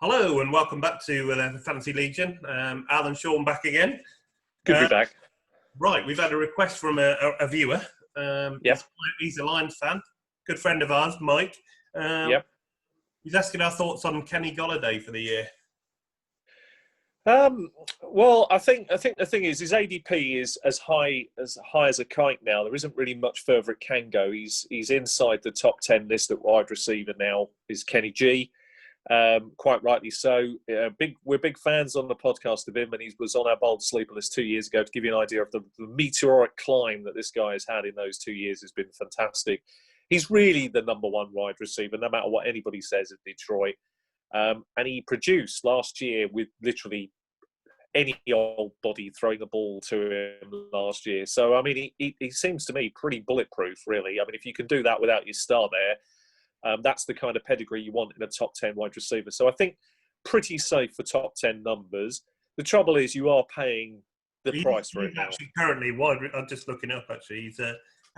Hello and welcome back to the Fantasy Legion. Al and Sean back again. Good to be back. Right, we've had a request from a viewer. Yep. He's a Lions fan, good friend of ours, Mike. Yep. He's asking our thoughts on Kenny Golladay for the year. Well, I think the thing is his ADP is as high as a kite now. There isn't really much further it can go. He's inside the top 10 list at wide receiver now. Is Kenny G. Quite rightly so. We're big fans on the podcast of him, and he was on our bold sleeper list 2 years ago. To give you an idea of the meteoric climb that this guy has had in those 2 years has been fantastic. He's really the number one wide receiver, no matter what anybody says in Detroit. And he produced last year with literally any old body throwing the ball to him last year. So, I mean, he seems to me pretty bulletproof, really. I mean, if you can do that without your star there, that's the kind of pedigree you want in a top 10 wide receiver. So I think pretty safe for top 10 numbers. The trouble is you are paying the price for it now. Actually, currently, I'm just looking up, actually. He's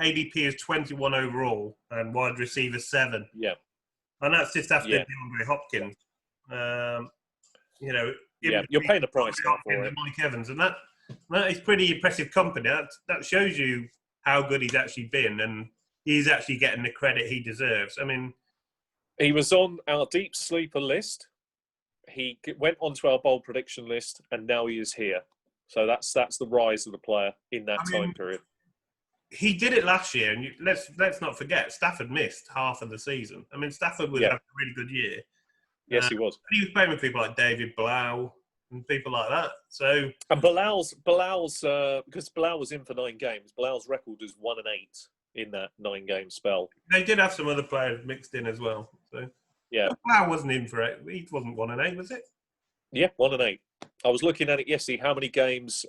ADP is 21 overall and wide receiver 7. Yeah. And that's just after DeAndre Hopkins. You're paying the price now for it. Mike Evans, and that is pretty impressive company. That shows you how good he's actually been, and he's actually getting the credit he deserves. I mean, he was on our deep sleeper list. He went onto our bold prediction list, and now he is here. So that's the rise of the player in that time period. He did it last year, and let's not forget, Stafford missed half of the season. I mean, Stafford was having a really good year. Yes, he was. He was playing with people like David Blau and people like that. So, and Bilal's because Bilal was in for 9 games. Bilal's record is 1-8 in that 9-game spell. They did have some other players mixed in as well. So yeah, Blau wasn't in for it. He wasn't 1-8, was it? Yeah, 1-8. I was looking at it yesterday. How many games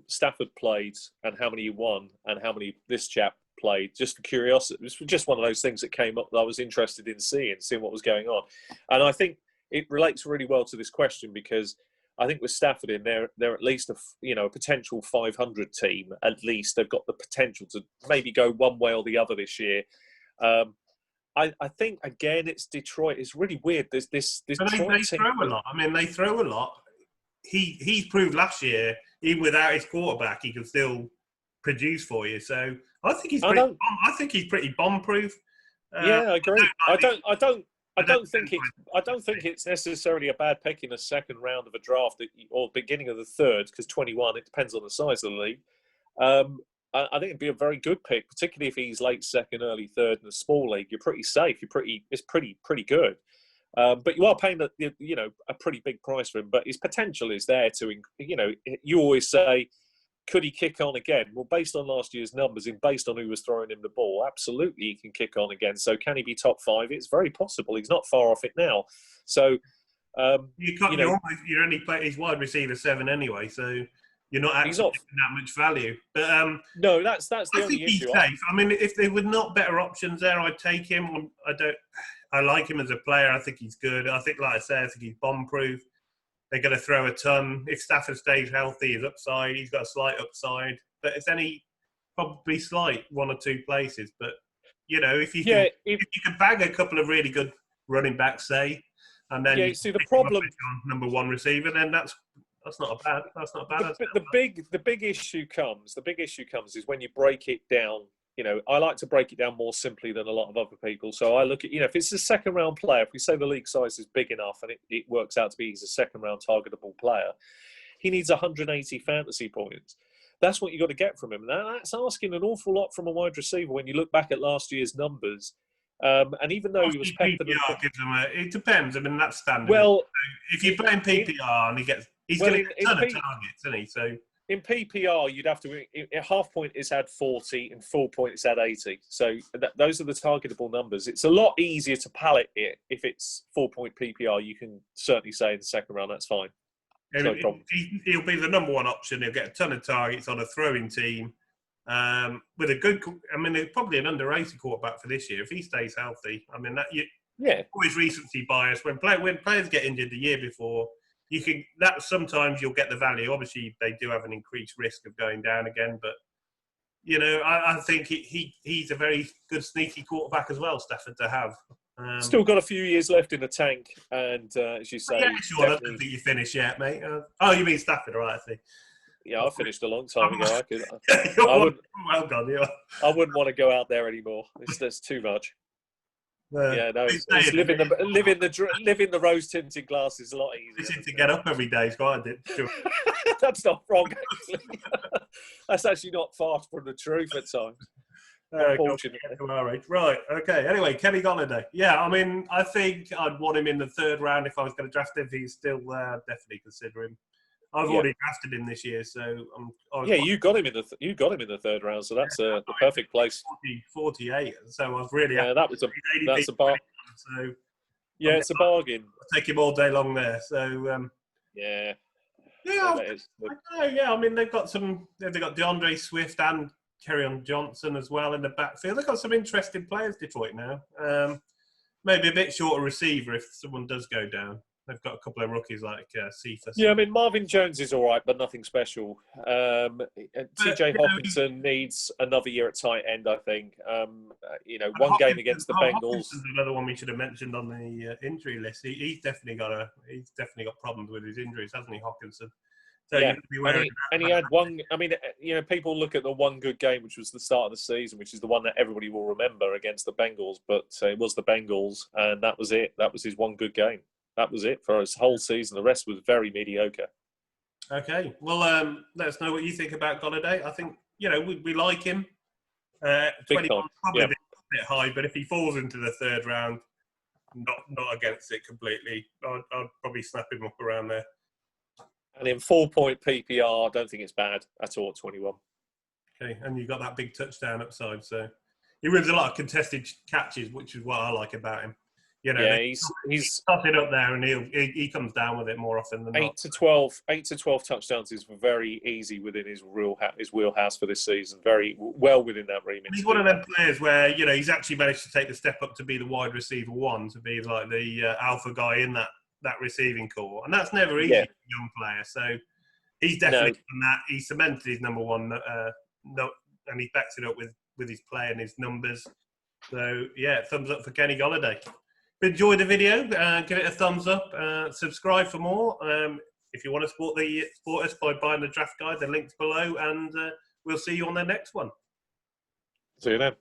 Stafford played, and how many he won, and how many this chap played. Just for curiosity, it was just one of those things that came up that I was interested in seeing what was going on. And I think it relates really well to this question because I think with Stafford in there, they're at least a potential 500 team. At least they've got the potential to maybe go one way or the other this year. I think again, it's Detroit. It's really weird. There's this. They throw a lot. I mean, they throw a lot. He's proved last year, even without his quarterback, he can still produce for you. So I think he's pretty bomb-proof. Yeah, I agree. I don't think it's necessarily a bad pick in the second round of a draft or beginning of the third, because 21, it depends on the size of the league. I think it'd be a very good pick, particularly if he's late second, early third in a small league. You're pretty safe. It's pretty good. But you are paying a pretty big price for him. But his potential is there to, you always say, could he kick on again? Well, based on last year's numbers and based on who was throwing him the ball, absolutely he can kick on again. So can he be top 5? It's very possible. He's not far off it now. So you're only playing his wide receiver 7 anyway, so you're not actually getting that much value. But no, that's the only issue. He's safe. I mean, if there were not better options there, I'd take him. I like him as a player. I think he's good. I think, like I say, I think he's bomb-proof. They're going to throw a ton. If Stafford stays healthy, his upside, he's got a slight upside. But it's probably slight 1 or 2 places. But, if you can bag a couple of really good running backs, say, and then see the problem number 1 receiver, then that's not bad. That's not bad. The big issue comes is when you break it down. I like to break it down more simply than a lot of other people. So I look at, if it's a second round player, if we say the league size is big enough and it works out to be he's a second round targetable player, he needs 180 fantasy points. That's what you got to get from him. Now, that's asking an awful lot from a wide receiver when you look back at last year's numbers. And even though he was peppered, it depends. I mean, that's standard. Well, so if you're playing PPR and he's going to get a ton of targets, isn't he? So in PPR, you'd have to. A half point is had 40, and full point is had 80. So those are the targetable numbers. It's a lot easier to pallet it if it's 4-point PPR. You can certainly say in the second round that's fine. No problem. He'll be the number 1 option. He'll get a ton of targets on a throwing team. With a good, there's probably an underrated quarterback for this year if he stays healthy. I mean, always recency bias. When players get injured the year before, sometimes you'll get the value. Obviously, they do have an increased risk of going down again, but I think he's a very good sneaky quarterback as well, Stafford, to have. Still got a few years left in the tank, and as you say, yeah, sure. I don't think you finished yet, mate. Oh, you mean Stafford, right? I see. Yeah, I finished a long time ago. Well done, you. I wouldn't want to go out there anymore. There's too much. Yeah, no, it's living the rose tinted glass is a lot easier. You seem to get up every day, is quite a bit. That's not wrong, actually. That's actually not far from the truth at times. Unfortunately. Right, okay. Anyway, Kenny Golladay. Yeah, I mean, I think I'd want him in the third round if I was going to draft him. If he's still there, definitely consider him. I've already drafted him this year, so you got him in the third round, so that's the perfect place. 48. So I was really that's a bargain. So it's a bargain. I'll take him all day long there. So yeah. I mean, they've got DeAndre Swift and Kerryon Johnson as well in the backfield. They've got some interesting players, Detroit now. Maybe a bit shorter receiver if someone does go down. They've got a couple of rookies like Cephas. Yeah, I mean, Marvin Jones is all right, but nothing special. TJ Hawkinson needs another year at tight end, I think. One game against the Bengals. Hawkinson's another one we should have mentioned on the injury list. He's definitely got problems with his injuries, hasn't he, Hawkinson? So yeah, and he had one. I mean, people look at the one good game, which was the start of the season, which is the one that everybody will remember against the Bengals. But it was the Bengals, and that was it. That was his one good game. That was it for his whole season. The rest was very mediocre. Okay. Well, let us know what you think about Golladay. I think, we like him. 21 probably a bit high, but if he falls into the third round, not against it completely, I'd probably snap him up around there. And in 4-point PPR, I don't think it's bad at all at 21. Okay, and you've got that big touchdown upside. So he wins a lot of contested catches, which is what I like about him. He's stuff it up there, and he comes down with it more often than 8 to 12 touchdowns is very easy within his wheelhouse for this season. Very well within that remit. He's one of them players where he's actually managed to take the step up to be the wide receiver one, to be like the alpha guy in that receiving core, and that's never easy for a young player. So he's definitely done that. He cemented his number one, and he backs it up with his play and his numbers. So thumbs up for Kenny Golladay. Enjoy the video, give it a thumbs up, subscribe for more. If you want to support us by buying the draft guide, the link's below, and we'll see you on the next one. See you then.